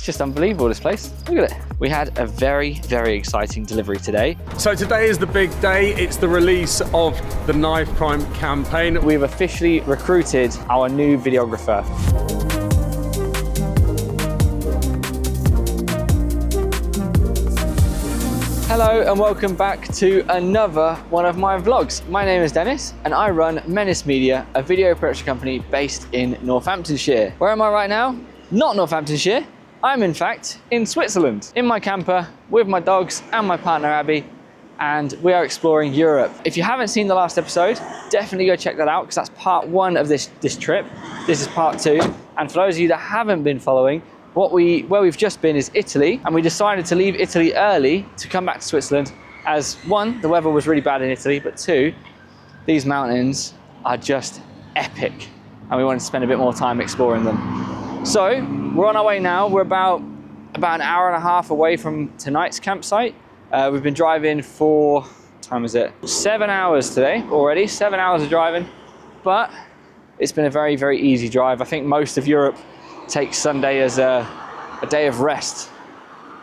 It's just unbelievable, this place. Look at it. We had a very, very exciting delivery today. So today is the big day. It's the release of the Knife Prime campaign. We've officially recruited our new videographer. Hello and welcome back to another one of my vlogs. My name is Dennis and I run Menace Media, a video production company based in Northamptonshire. Where am I right now? Not Northamptonshire. I'm in fact in Switzerland, in my camper with my dogs and my partner Abby, and we are exploring Europe. If you haven't seen the last episode, definitely go check that out because that's part one of this trip. This is part two. And for those of you that haven't been following, where we've just been is Italy, and we decided to leave Italy early to come back to Switzerland as one, the weather was really bad in Italy, but two, these mountains are just epic and we wanted to spend a bit more time exploring them. So we're on our way now. We're about an hour and a half away from tonight's campsite. We've been driving for, what time is it? 7 hours today already, 7 hours of driving, but it's been a very, very easy drive. I think most of Europe takes Sunday as a day of rest.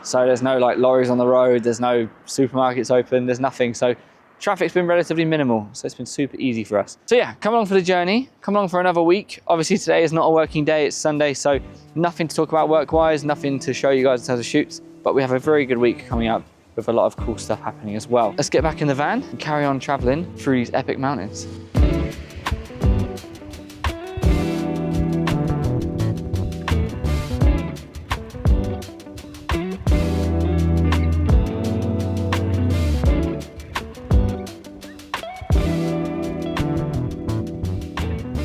So there's no like lorries on the road, there's no supermarkets open, there's nothing. So traffic's been relatively minimal. So it's been super easy for us. So yeah, come along for the journey, come along for another week. Obviously today is not a working day, it's Sunday. So nothing to talk about work-wise, nothing to show you guys in terms of shoots, but we have a very good week coming up with a lot of cool stuff happening as well. Let's get back in the van and carry on traveling through these epic mountains.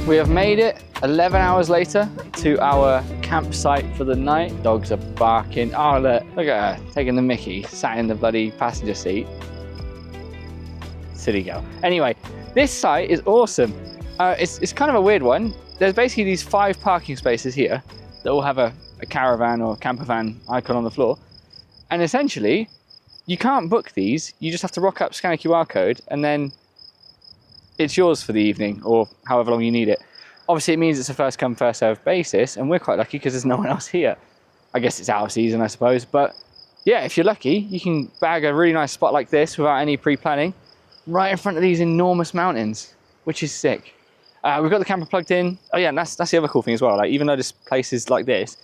We have made it 11 hours later to our campsite for the night. Dogs are barking. Oh, look at her, taking the mickey, sat in the bloody passenger seat. Silly girl. Anyway, this site is awesome. It's kind of a weird one. There's basically these 5 parking spaces here that all have a caravan or camper van icon on the floor. And essentially, you can't book these. You just have to rock up, scan a QR code, and then it's yours for the evening or however long you need it. Obviously it means it's a first come first served basis, and we're quite lucky because there's no one else here. I guess it's out of season, I suppose, but yeah, if you're lucky, you can bag a really nice spot like this without any pre-planning right in front of these enormous mountains, which is sick. We've got the camper plugged in. Oh yeah, and that's the other cool thing as well. Like, even though this place is like this,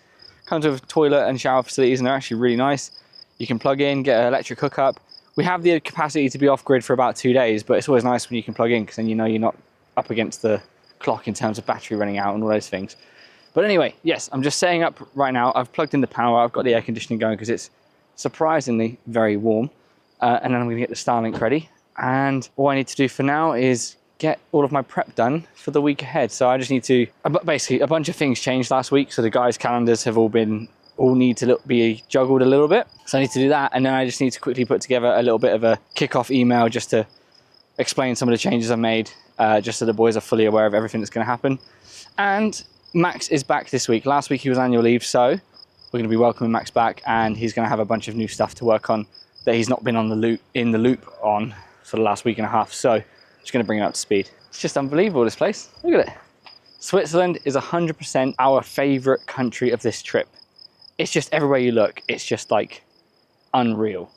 comes with toilet and shower facilities, and they're actually really nice. You can plug in, get an electric hookup. We have the capacity to be off-grid for about 2 days, but it's always nice when you can plug in because then you know you're not up against the clock in terms of battery running out and all those things. But anyway, yes, I'm just setting up right now. I've plugged in the power. I've got the air conditioning going because it's surprisingly very warm. And then I'm going to get the Starlink ready. And all I need to do for now is get all of my prep done for the week ahead. So I just need to, basically a bunch of things changed last week. So the guys' calendars have all need to be juggled a little bit. So I need to do that, and then I just need to quickly put together a little bit of a kickoff email just to explain some of the changes I've made, just so the boys are fully aware of everything that's going to happen. And Max is back this week. Last week he was annual leave, so we're going to be welcoming Max back, and he's going to have a bunch of new stuff to work on that he's not been in the loop on for the last week and a half. So just going to bring it up to speed. It's just unbelievable, this place. Look at it. Switzerland is 100% our favorite country of this trip. It's just everywhere you look, it's just like unreal.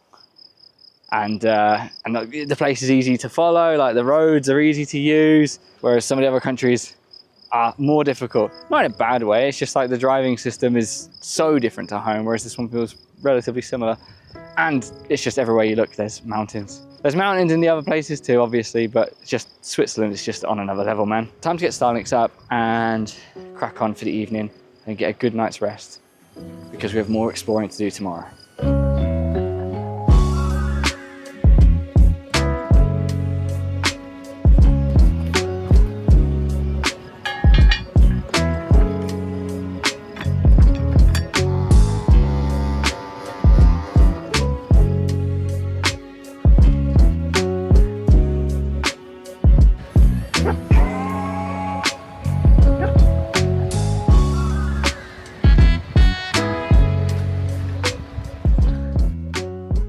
And the place is easy to follow, like the roads are easy to use, whereas some of the other countries are more difficult. Not in a bad way, it's just like the driving system is so different to home, whereas this one feels relatively similar. And it's just everywhere you look, there's mountains. There's mountains in the other places too, obviously, but it's just Switzerland is just on another level, man. Time to get Starlinks up and crack on for the evening and get a good night's rest, because we have more exploring to do tomorrow.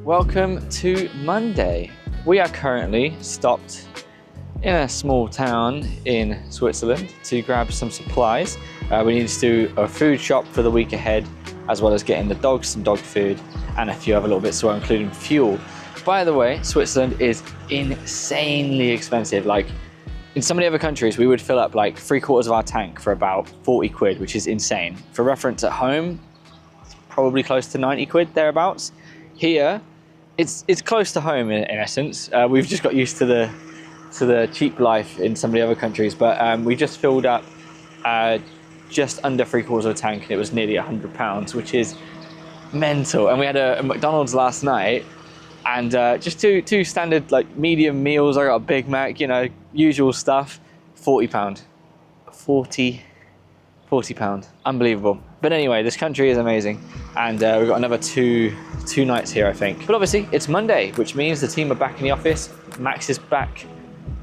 Welcome to Monday. We are currently stopped in a small town in Switzerland to grab some supplies. We need to do a food shop for the week ahead, as well as getting the dogs some dog food and a few other little bits as well, including fuel. By the way, Switzerland is insanely expensive. Like in some of the other countries, we would fill up like 3/4 of our tank for about 40 quid, which is insane. For reference, at home, it's probably close to 90 quid, thereabouts. Here, it's close to home in essence. We've just got used to the cheap life in some of the other countries, but we just filled up just under 3/4 of a tank, and it was nearly £100, which is mental. And we had a McDonald's last night, and just two standard like medium meals. I got a Big Mac, you know, usual stuff. £40. £40. Unbelievable. But anyway, this country is amazing, and we've got another two nights here, I think. But obviously, it's Monday, which means the team are back in the office. Max is back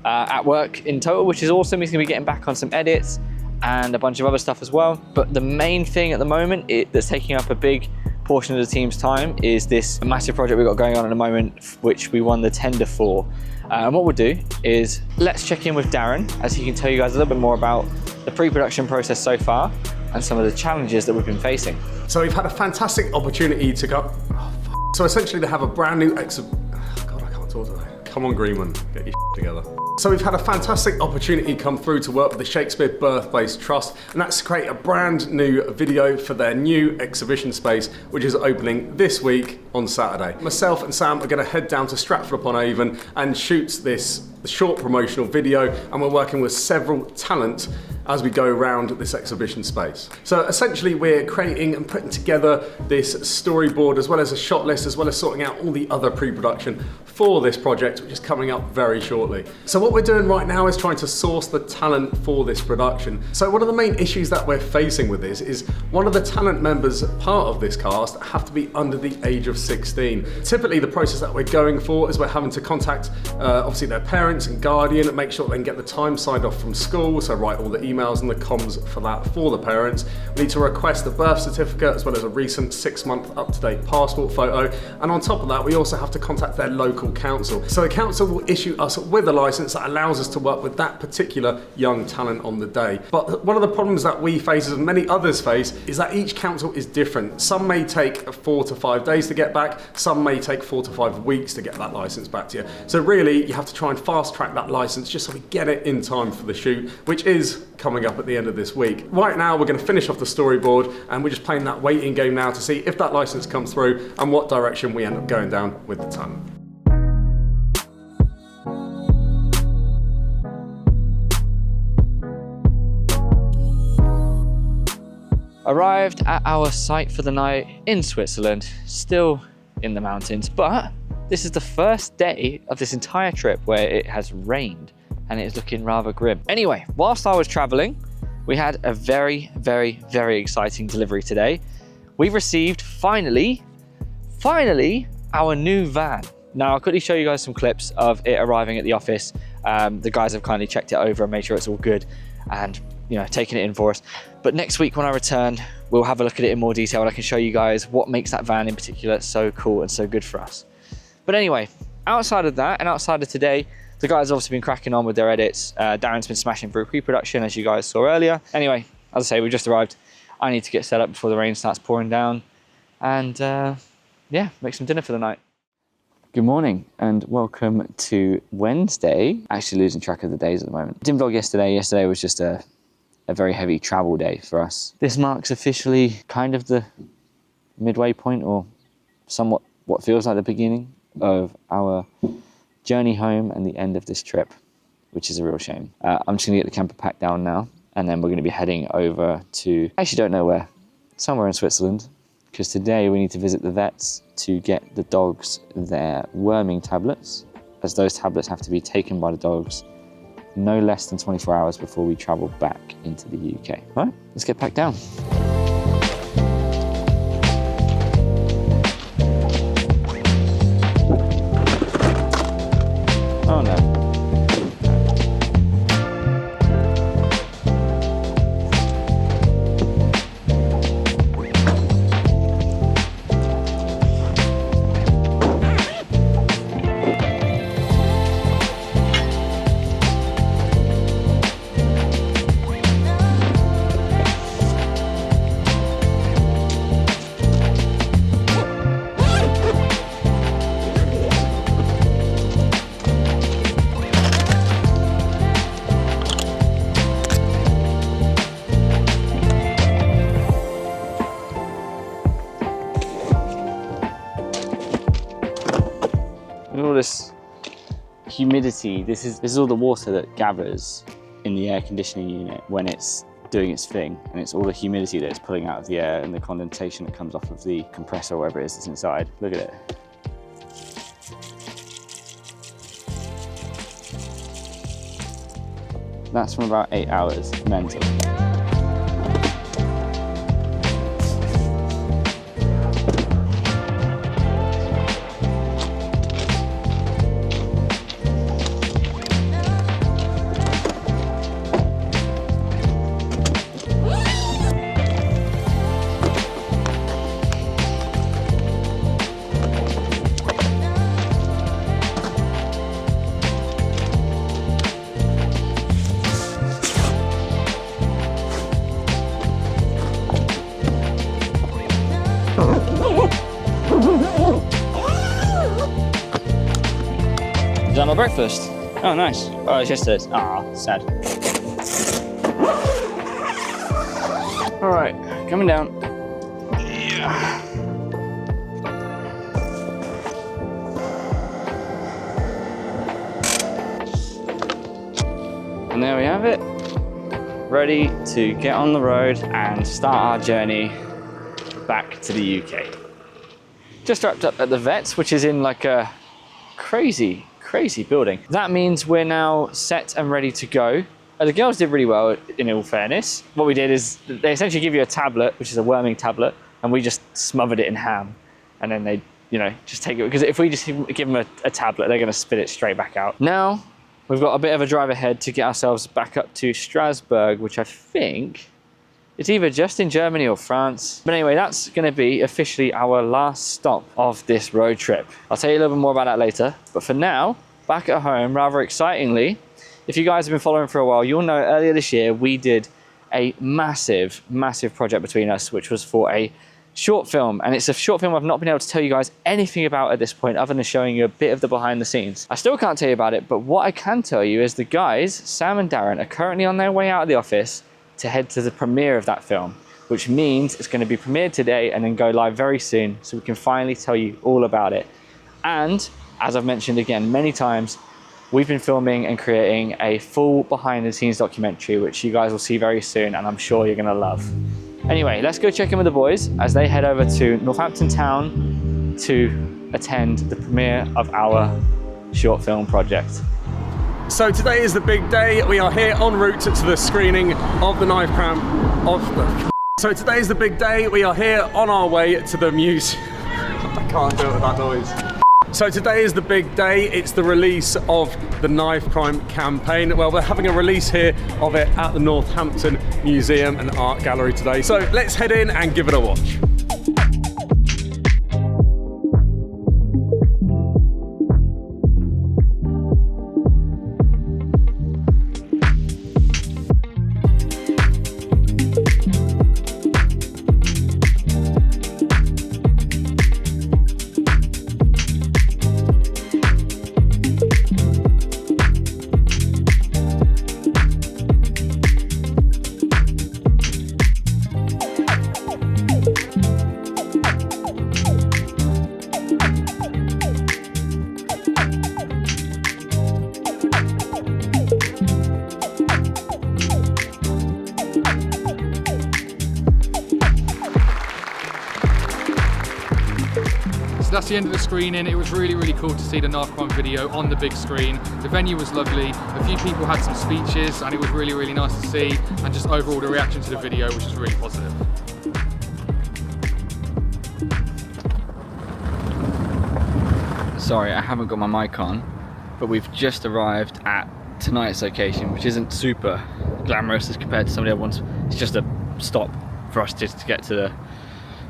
at work in total, which is awesome. He's gonna be getting back on some edits and a bunch of other stuff as well. But the main thing at the moment that's taking up a big portion of the team's time is this massive project we've got going on at the moment, which we won the tender for. And what we'll do is let's check in with Darren, as he can tell you guys a little bit more about the pre-production process so far and some of the challenges that we've been facing. So we've had a fantastic opportunity to go. So essentially they have a brand new God, I can't talk today. Come on, Greenman, get your together. So we've had a fantastic opportunity come through to work with the Shakespeare Birthplace Trust, and that's to create a brand new video for their new exhibition space, which is opening this week on Saturday. Myself and Sam are going to head down to Stratford-upon-Avon and shoot this short promotional video, and we're working with several talent as we go around this exhibition space. So essentially we're creating and putting together this storyboard as well as a shot list, as well as sorting out all the other pre-production for this project, which is coming up very shortly. So what we're doing right now is trying to source the talent for this production. So one of the main issues that we're facing with this is one of the talent members part of this cast have to be under the age of 16. Typically the process that we're going for is we're having to contact obviously their parents and guardian and make sure they can get the time signed off from school, so write all the emails and the comms for that for the parents. We need to request a birth certificate as well as a recent 6-month up-to-date passport photo, and on top of that we also have to contact their local council. So the council will issue us with a license that allows us to work with that particular young talent on the day. But one of the problems that we face, as many others face, is that each council is different. Some may take 4 to 5 days to get back, some may take 4 to 5 weeks to get that license back to you. So really you have to try and fast track that license just so we get it in time for the shoot, which is coming up at the end of this week. Right now we're going to finish off the storyboard, and we're just playing that waiting game now to see if that license comes through and what direction we end up going down with the talent. Arrived at our site for the night in Switzerland, still in the mountains, but this is the first day of this entire trip where it has rained, and it is looking rather grim. Anyway, whilst I was traveling, we had a very, very, very exciting delivery today. We received, finally, our new van. Now, I'll quickly show you guys some clips of it arriving at the office. The guys have kindly checked it over and made sure it's all good and, you know, taken it in for us. But next week when I return, we'll have a look at it in more detail and I can show you guys what makes that van in particular so cool and so good for us. But anyway, outside of that and outside of today, the guys have obviously been cracking on with their edits. Darren's been smashing through pre-production, as you guys saw earlier. Anyway, as I say, we just arrived. I need to get set up before the rain starts pouring down and yeah, make some dinner for the night. Good morning and welcome to Wednesday. Actually losing track of the days at the moment. Didn't vlog yesterday. Yesterday was just a very heavy travel day for us. This marks officially kind of the midway point, or somewhat what feels like the beginning of our journey home and the end of this trip, which is a real shame. I'm just gonna get the camper packed down now, and then we're gonna be heading over to, I actually don't know where, somewhere in Switzerland, because today we need to visit the vets to get the dogs their worming tablets, as those tablets have to be taken by the dogs no less than 24 hours before we travel back into the UK. All right, let's get packed down. Oh no. at all this humidity. This is all the water that gathers in the air conditioning unit when it's doing its thing, and it's all the humidity that it's pulling out of the air and the condensation that comes off of the compressor or whatever it is that's inside. Look at it. That's from about 8 hours. Mental. Is that my breakfast? Oh, nice. Oh, it's yesterday's. Ah, sad. All right, coming down. Yeah. And there we have it. Ready to get on the road and start our journey back to the UK. Just wrapped up at the Vets, which is in like a crazy building. That means we're now set and ready to go. The girls did really well, in all fairness. What we did is they essentially give you a tablet, which is a worming tablet, and we just smothered it in ham. And then they, you know, just take it, because if we just give them a tablet, they're gonna spit it straight back out. Now, we've got a bit of a drive ahead to get ourselves back up to Strasbourg, which I think it's either just in Germany or France. But anyway, that's gonna be officially our last stop of this road trip. I'll tell you a little bit more about that later. But for now, back at home, rather excitingly, if you guys have been following for a while, you'll know earlier this year, we did a massive project between us, which was for a short film. And it's a short film I've not been able to tell you guys anything about at this point, other than showing you a bit of the behind the scenes. I still can't tell you about it, but what I can tell you is the guys, Sam and Darren, are currently on their way out of the office to head to the premiere of that film, which means it's going to be premiered today and then go live very soon, so we can finally tell you all about it. And as I've mentioned again many times, we've been filming and creating a full behind the scenes documentary, which you guys will see very soon, and I'm sure you're going to love. Anyway, let's go check in with the boys as they head over to Northampton Town to attend the premiere of our short film project. So today is the big day. We are here en route to the screening of the Knife Cramp So today is the big day. We are here on our way to the museum. I can't do it with that noise. So today is the big day. It's the release of the Knife Crime campaign. Well, we're having a release here of it at the Northampton Museum and Art Gallery today. So let's head in and give it a watch. That's the end of the screening. It was really cool to see the Knife Crime video on the big screen. The venue was lovely. A few people had some speeches and it was really nice to see, and just overall the reaction to the video, which was really positive. Sorry, I haven't got my mic on, but we've just arrived at tonight's location, which isn't super glamorous as compared to some of the other ones. It's just a stop for us just to get to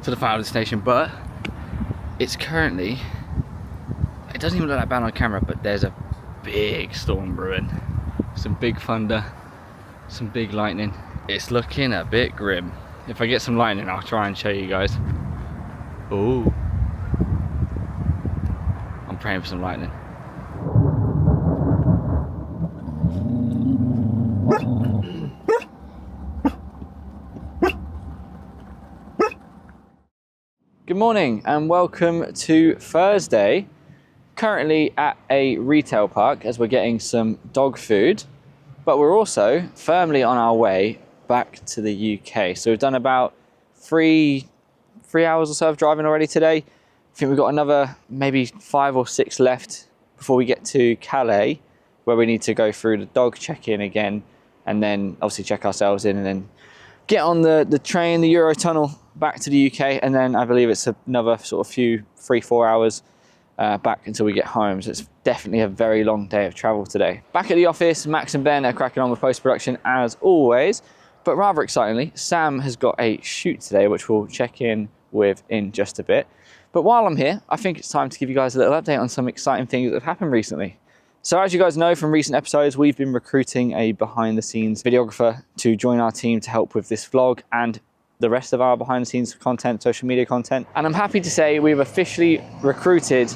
the final destination, but it's currently, it doesn't even look that bad on camera, but there's a big storm brewing. Some big thunder, some big lightning. It's looking a bit grim. If I get some lightning, I'll try and show you guys. Ooh. I'm praying for some lightning. Good morning and welcome to Thursday. currently at a retail park as we're getting some dog food, but we're also firmly on our way back to the UK. So we've done about three hours or so of driving already today. I think we've got another maybe 5 or 6 left before we get to Calais, where we need to go through the dog check-in again, and then obviously check ourselves in, and then get on the train, the Eurotunnel, back to the UK, and then I believe it's another sort of 3-4 hours back until we get home. So it's definitely a very long day of travel today. Back at the office, Max and Ben are cracking on with post-production as always, but rather excitingly, Sam has got a shoot today, which we'll check in with in just a bit. But while I'm here, I think it's time to give you guys a little update on some exciting things that have happened recently. So as you guys know from recent episodes, we've been recruiting a behind the scenes videographer to join our team to help with this vlog and the rest of our behind the scenes content, social media content. And I'm happy to say we've officially recruited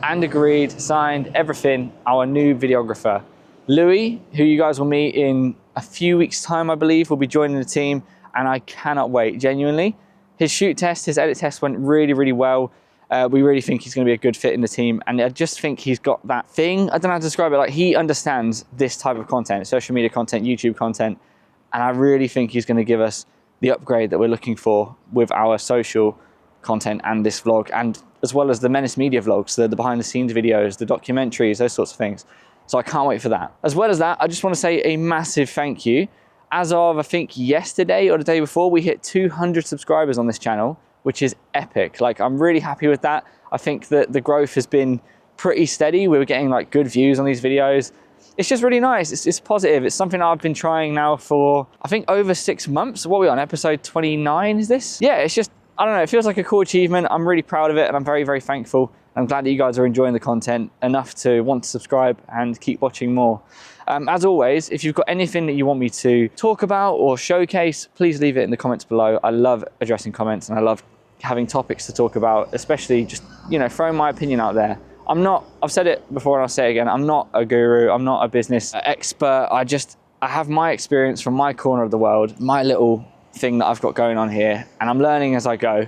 and agreed, signed everything, our new videographer. Louis, who you guys will meet in a few weeks time, I believe, will be joining the team, and I cannot wait, genuinely. His shoot test, his edit test went really, really well. We really think he's going to be a good fit in the team, and I just think he's got that thing, I don't know how to describe it, like he understands this type of content, social media content, YouTube content, and I really think he's going to give us the upgrade that we're looking for with our social content and this vlog, and as well as the Menace Media vlogs, the behind the scenes videos, the documentaries, those sorts of things. So I can't wait for that. As well as that, I just want to say a massive thank you. As of, I think yesterday or the day before, we hit 200 subscribers on this channel, which is epic. Like, I'm really happy with that. I think that the growth has been pretty steady. We were getting like good views on these videos. It's just really nice. It's positive. It's something I've been trying now for, I think, over 6 months. What are we on, episode 29 is this? Yeah, it's just, I don't know, it feels like a cool achievement. I'm really proud of it, and I'm very, very thankful. I'm glad that you guys are enjoying the content enough to want to subscribe and keep watching more. As always, if you've got anything that you want me to talk about or showcase, please leave it in the comments below. I love addressing comments, and I love having topics to talk about, especially just, you know, throwing my opinion out there. I've said it before and I'll say it again, I'm not a guru, I'm not a business expert. I have my experience from my corner of the world, my little thing that I've got going on here, and I'm learning as I go.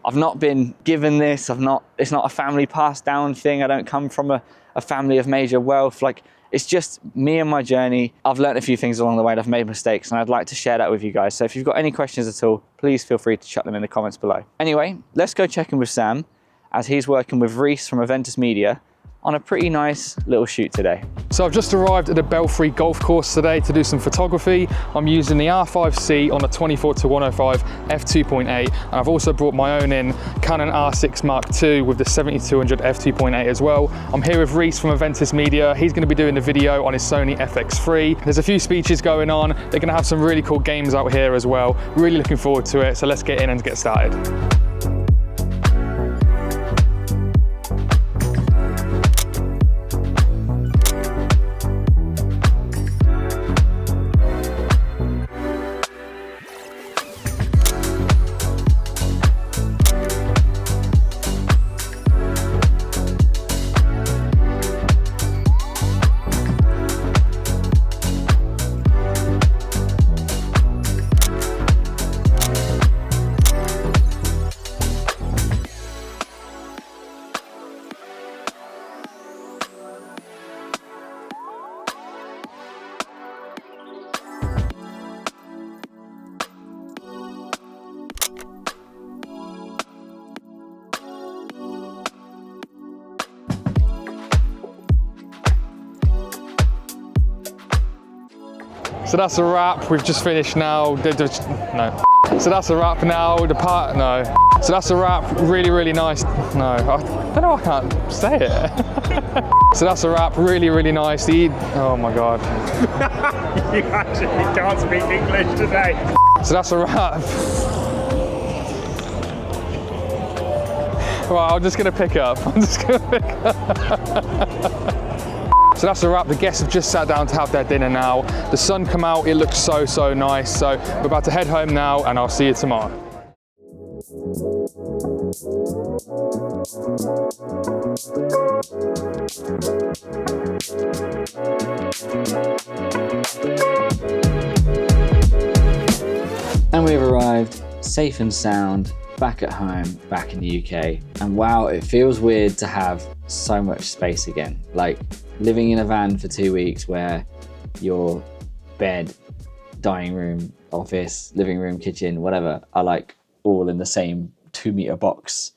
I've not been given this, it's not a family passed down thing. I don't come from a family of major wealth. Like, it's just me and my journey. I've learned a few things along the way and I've made mistakes, and I'd like to share that with you guys. So if you've got any questions at all, please feel free to chuck them in the comments below. Anyway, let's go check in with Sam, as he's working with Reese from Menace Media on a pretty nice little shoot today. So I've just arrived at the Belfry golf course today to do some photography. I'm using the R5C on a 24-105 f2.8, and I've also brought my own in Canon R6 Mark II with the 7200 f2.8 as well. I'm here with Reese from Menace Media. He's going to be doing the video on his Sony FX3. There's a few speeches going on. They're going to have some really cool games out here as well. Really looking forward to it. So let's get in and get started. So that's a wrap. We've just finished now. No. So that's a wrap now. No. So that's a wrap. Really, really nice. No, I don't know. I can't say it. So that's a wrap. Really, really nice. Oh my God. You actually can't speak English today. So that's a wrap. Right, I'm just gonna pick up. So that's a wrap. The guests have just sat down to have their dinner now. The sun come out, it looks so, so nice. So we're about to head home now, and I'll see you tomorrow. And we've arrived safe and sound back at home, back in the UK. And wow, it feels weird to have so much space again. Like living in a van for 2 weeks where your bed, dining room, office, living room, kitchen, whatever, are like all in the same 2-meter box.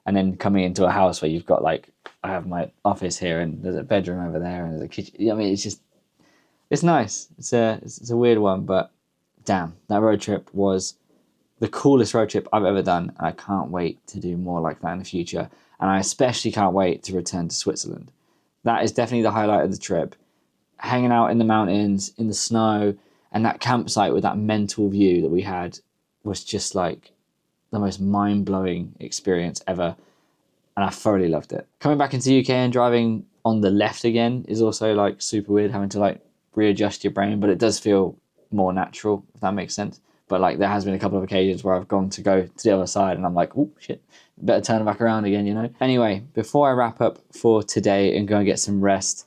And then coming into a house where you've got like, I have my office here and there's a bedroom over there and there's a kitchen. I mean, it's nice. It's a weird one, but damn, that road trip was the coolest road trip I've ever done. And I can't wait to do more like that in the future. And I especially can't wait to return to Switzerland. That is definitely the highlight of the trip. Hanging out in the mountains, in the snow, and that campsite with that mental view that we had was just like the most mind-blowing experience ever. And I thoroughly loved it. Coming back into the UK and driving on the left again is also like super weird, having to like readjust your brain, but it does feel more natural, if that makes sense. But like there has been a couple of occasions where I've gone to go to the other side and I'm like, oh shit, better turn back around again, you know? Anyway, before I wrap up for today and go and get some rest,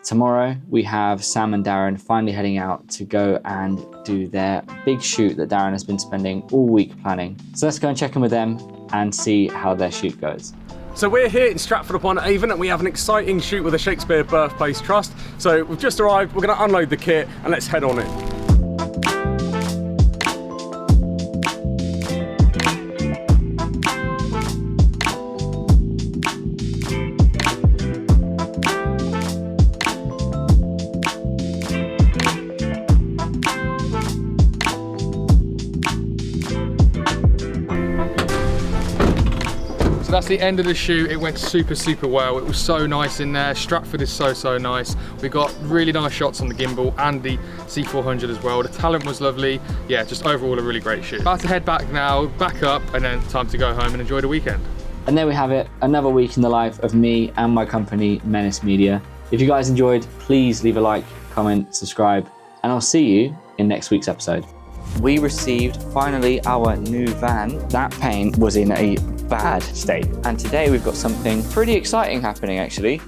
tomorrow we have Sam and Darren finally heading out to go and do their big shoot that Darren has been spending all week planning. So let's go and check in with them and see how their shoot goes. So we're here in Stratford-upon-Avon and we have an exciting shoot with the Shakespeare Birthplace Trust. So we've just arrived, we're going to unload the kit and let's head on it. So that's the end of the shoot. It went super well. It was so nice in there. Stratford is so nice. We got really nice shots on the gimbal and the C400 as well. The talent was lovely. Yeah, just overall a really great shoot. About to head back now, back up, and then time to go home and enjoy the weekend. And there we have it, another week in the life of me and my company, Menace Media. If you guys enjoyed, please leave a like, comment, subscribe, and I'll see you in next week's episode. We received finally our new van. That paint was in a bad state. And today we've got something pretty exciting happening actually.